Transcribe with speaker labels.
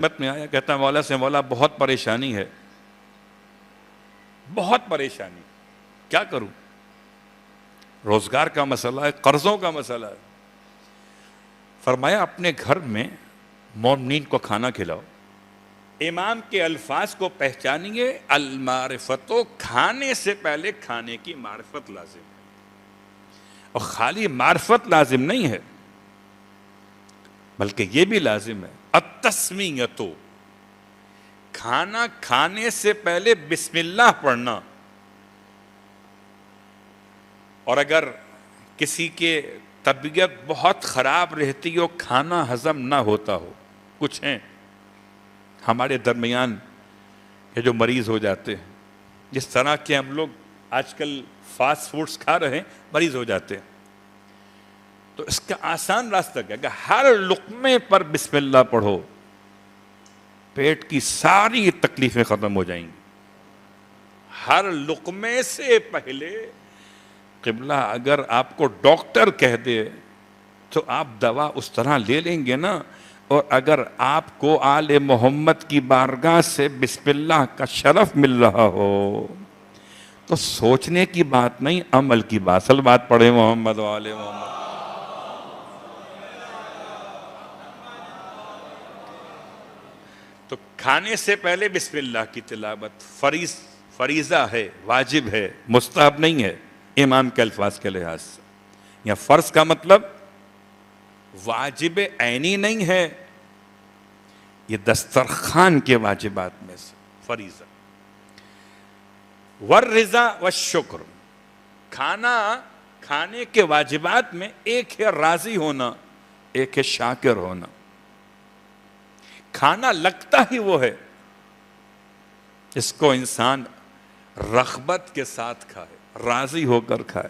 Speaker 1: میں آیا، کہتا مولا سے مولا بہت پریشانی ہے، بہت پریشانی، کیا کروں؟ روزگار کا مسئلہ ہے، قرضوں کا مسئلہ ہے۔ فرمایا اپنے گھر میں مومنین کو کھانا کھلاؤ، امام کے الفاظ کو پہچانیے، المعرفت، کھانے سے پہلے کھانے کی معرفت لازم ہے، اور خالی معرفت لازم نہیں ہے بلکہ یہ بھی لازم ہے التسمیۃ، کھانا کھانے سے پہلے بسم اللہ پڑھنا۔ اور اگر کسی کے طبیعت بہت خراب رہتی ہو، کھانا ہضم نہ ہوتا ہو، کچھ ہیں ہمارے درمیان کہ جو مریض ہو جاتے ہیں، جس طرح کے ہم لوگ آج کل فاسٹ فوڈز کھا رہے ہیں، مریض ہو جاتے ہیں، تو اس کا آسان راستہ کیا کہ ہر لقمے پر بسم اللہ پڑھو، پیٹ کی ساری تکلیفیں ختم ہو جائیں گی۔ ہر لقمے سے پہلے قبلہ اگر آپ کو ڈاکٹر کہہ دے تو آپ دوا اس طرح لے لیں گے نا، اور اگر آپ کو آل محمد کی بارگاہ سے بسم اللہ کا شرف مل رہا ہو تو سوچنے کی بات نہیں، عمل کی بات۔ اصل بات پڑھے محمد و آل محمد۔ تو کھانے سے پہلے بسم اللہ کی تلاوت فریضہ ہے، واجب ہے، مستحب نہیں ہے امام کے الفاظ کے لحاظ سے۔ یا فرض کا مطلب واجب عینی نہیں ہے، یہ دسترخوان کے واجبات میں سے فریضہ۔ والرضا والشکر، کھانا کھانے کے واجبات میں ایک ہے راضی ہونا، ایک ہے شاکر ہونا۔ کھانا لگتا ہی وہ ہے اس کو انسان رغبت کے ساتھ کھائے، راضی ہو کر کھائے۔